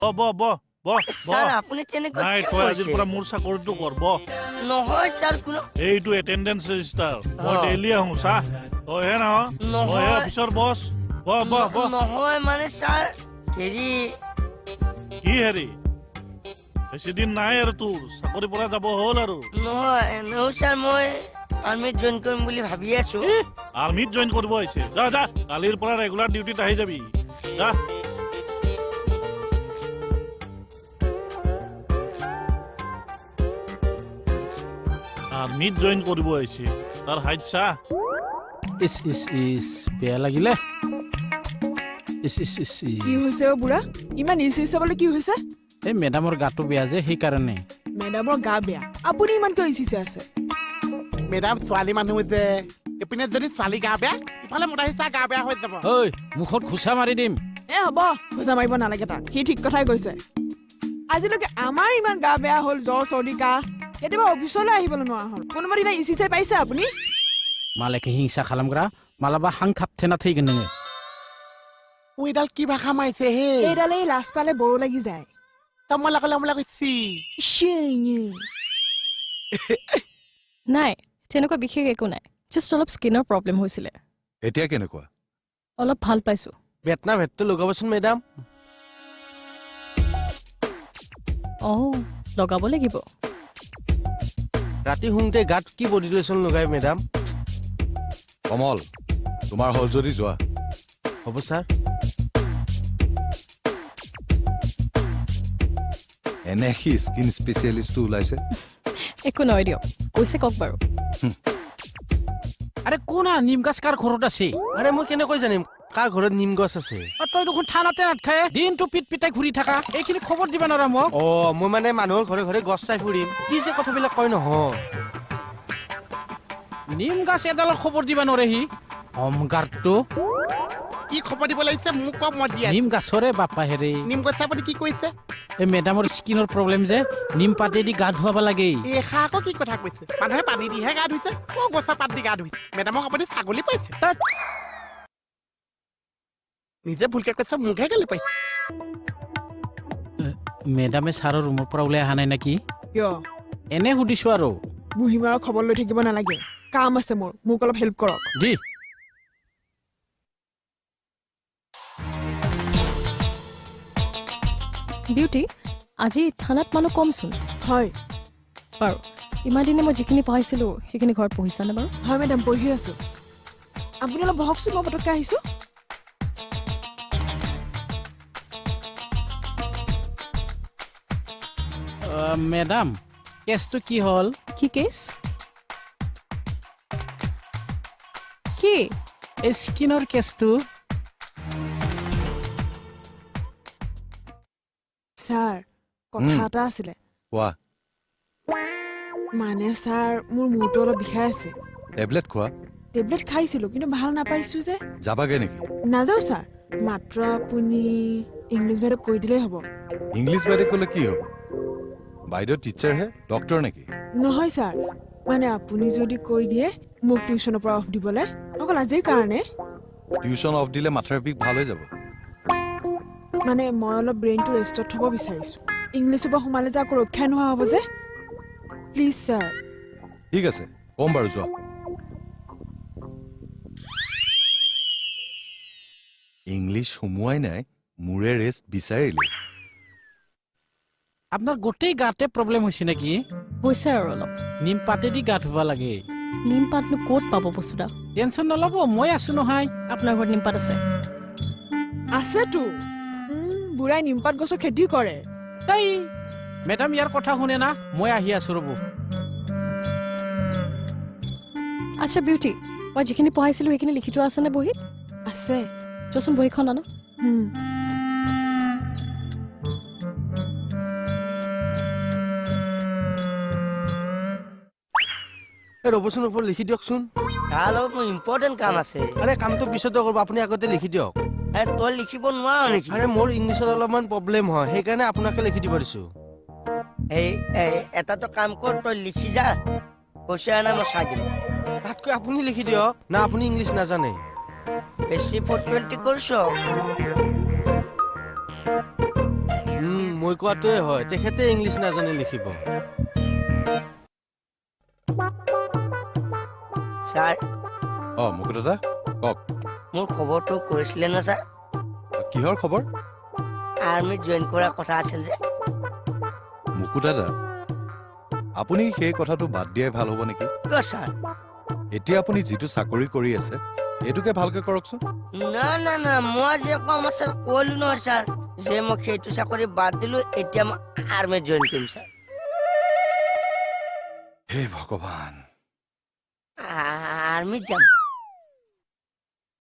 Sir আপনি তেনেকৈ নাই কিয় তই আজিৰ কৈছে? পৰা মোৰ চাকৰিটো কৰব নহয় স্যাৰ কোনো এইটো এটেন্ডেন্স ৰেজিষ্টাৰ মই ডেইলি আহোঁ চা তইহে নহয় নহয়। তইহে অফিচৰ বছ নহয় মানে স্যাৰ হেৰি কি হেৰি বেছি দিন নাই আৰু তোৰ চাকৰি পৰা যাব হ'ল আৰু নহয় এনেও স্যাৰ মই আৰ্মিত জইন কৰিম বুলি ভাবি আছো আৰ্মিত জইন কৰিব আহিছে যা যা কালিৰ পৰা ৰেগুলাৰ ডিউটিত আহি যাবি যা আৰ্মিত জইন কৰিব আহিছে তাৰ হাইট চা ইস ইস ইস বেয়া লাগিলে ইস ইস ইস কি হৈছে অ বুঢ়া ইমান ইচি চাবলৈ কি হৈছে এই মেডামৰ গাটো বেয়া যে সেইকাৰণে মেডামৰ গা বেয়া আপুনি ইমান কিয় ইচিছে আছে মেডাম ছোৱালী মানুহ যে এপিনে যদি ছোৱালী গা বেয়া ইফালে মতা হিচা গা বেয়া হৈ যাব ঐ মুখত ঘুচা মাৰি দিম হ'ব খোজা মাৰিব নালাগে তাক সি ঠিক কথাই কৈছে আজিলৈকে আমাৰ ইমান গা বেয়া হ'ল জ্বৰ চৰ্দি কাহ কেতিয়াবা অফিচলৈ আহিবলৈ নোৱাৰা হ'ল কোনোবা দিনা ইচি চাই পাইছে আপুনি मालायखौ हिंसा खालामग्रा मालाबा हां थाबथेना थैगोन नोङो এইডাল কি ভাষা মাৰিছে হে এইডালে লাজ পালে বড়ো লাগি যায় তমলা কলমলা কৈছি নাই তেনেকুৱা বিশেষ একো নাই জাষ্ট অলপ স্কিনৰ প্ৰব্লেম হৈছিলে এতিয়া কেনেকুৱা অলপ ভাল পাইছো বেটনা ভেটটো লগাবচোন মেডাম লগাব লাগিব ৰাতি শুওঁতে গাত কি বডি লোচন লগাই মেডাম কমল তোমাৰ হল যদি যোৱা হ'ব ছাৰ এনে সি স্কিন স্পেচিয়েলিষ্টটো ওলাইছে একো নহয় দিয়ক কৈছে কওক বাৰু আৰে কোনা নিম গাছ কাৰ ঘৰত আছে আৰে মই কেনেকৈ জানিম কাৰ ঘৰত নিম গছ আছে তই দেখোন থানাতে নাথাকে দিনটো পিট পিটাই ঘূৰি থাকা এইখিনি খবৰ দিবা নোৱাৰা মোক মই মানে মানুহৰ ঘৰে ঘৰে গছ চাই ফুৰিম কি যে কথাবিলাক কয় নহয় নিম গাছ এডালৰ খবৰ দিবা নোৱাৰে সি হোমগাৰ্ডটো কি খবৰ দিব লাগিছে মোক কওক মই দিয়া নিম গাছৰে বাপা হেৰি নিম গছে আপুনি কি কৈছে এই মেডামৰ স্কিনৰ প্ৰব্লেম যে নিম পাতেদি গা ধুৱাব লাগে এষা আকৌ কি কথা কৈছে মানুহে পানী দিহে গা ধুইছে মই গছৰ পাত দি গা ধুইছে মেডামক আপুনি ছাগলী পাইছে তাত নিজে ভুলকে কৈছে মুখে গালি পাইছে মেডামে ছাৰৰ ৰুমৰ পৰা ওলাই অহা নাই নেকি কিয় এনে সুধিছো আৰু বুঢ়ীমাৰৰ খবৰ লৈ থাকিব নালাগে কাম আছে মোৰ মোক অলপ হেল্প কৰক দি বিউটি আজি থানাত মানুহ কমচোন হয় বাৰু ইমান দিনে মই যিখিনি পঢ়াইছিলো সেইখিনি ঘৰত পঢ়িছানে বাৰু হয় মেডাম পঢ়ি আছো আপুনি অলপ বহকচোন মই পটককৈ আহিছো মেডাম কেছটো কি হ'ল কি কেছ কি এই স্কিনৰ কেছটো ছাৰ কথা এটা আছিলে কোৱা মানে ছাৰ মোৰ মূৰটো অলপ বিষাই আছে টেবলেট খোৱা টেবলেট খাইছিলো কিন্তু ভাল নাপাইছো যে যাবাগে নেকি নাযাওঁ ছাৰ মাত্ৰ আপুনি ইংলিছ বাইদেউক কৈ দিলেই হ'ব ইংলিছ বাইদেউ ক'লে কি হ'ব বাইদেউ টিচাৰহে ডক্টৰ নেকি নহয় ছাৰ মানে আপুনি যদি কৈ দিয়ে মোক টিউশ্যনৰ পৰা অফ দিবলৈ অকল আজিৰ কাৰণে টিউশ্যন অফ দিলে মাথাৰ বিষ ভাল হৈ যাব মানে মই অলপ ব্ৰেইনটো ৰেষ্টত থ'ব বিচাৰিছোঁ ইংলিছৰ পৰা সোমালে যে আকৌ ৰক্ষাই নোহোৱা হ'ব যে প্লিজ ছাৰ ঠিক আছে কম বাৰু যোৱা ইংলিছ সোমোৱাই নাই মোৰে ৰেষ্ট বিচাৰিলে আপোনাৰ গোটেই গাতে প্ৰব্লেম হৈছে নেকি হৈছে আৰু অলপ নিম পাতেদি গা ধুব লাগে নিম পাতনো ক'ত পাব বস্তুটা টেনশ্যন নল'ব মই আছো নহয় আপোনাৰ ঘৰত নিম পাত আছে আছেতো বুঢ়াই নিমপাত গছৰ খেতি কৰে তাই মেডাম ইয়াৰ কথা শুনে না মই আহি আছো ৰ'ব আচ্ছা বিউটি মই যিখিনি পঢ়াইছিলো সেইখিনি লিখি থোৱা আছেনে বহীত আছে চোৱাচোন বহীখন আনো ৰ'বচোন ওপৰত লিখি দিয়কচোন তাৰ লগত মোৰ ইম্পৰ্টেণ্ট কাম আছে আৰে কামটো পিছতে কৰিব আপুনি আগতে লিখি দিয়ক তই লিখিব নোৱাৰ নেকি আৰে মোৰ ইংলিছত অলপমান প্ৰব্লেম হয় সেইকাৰণে আপোনাকে লিখি দিব দিছো এটাতো কাম কৰ তই লিখি যা পইচা আনা মই চাই দিম তাতকৈ আপুনি লিখি দিয়ক না আপুনি ইংলিছ নাজানে বেছি 420 কৰিছ মই কোৱাটোৱে হয় তেখেতে ইংলিছ নাজানি লিখিব ছাৰ মুকু দাদা কওক মোৰ খবৰটো কৰিছিলে না ছাৰ কিহৰ খবৰ আৰ্মিত জইন কৰাৰ কথা আছিল যে মুকু দাদা আপুনি সেই কথাটো বাদ দিয়াই ভাল হ'ব নেকি কিয় ছাৰ এতিয়া আপুনি যিটো চাকৰি কৰি আছে এইটোকে ভালকে কৰকচোন না না না মই যে কম ছাৰ ক'লো নহয় ছাৰ যে মই সেইটো চাকৰি বাদ দিলো এতিয়া মই আৰ্মিত জইন কৰিম ছাৰ হে ভগৱান আৰ্মিত যাম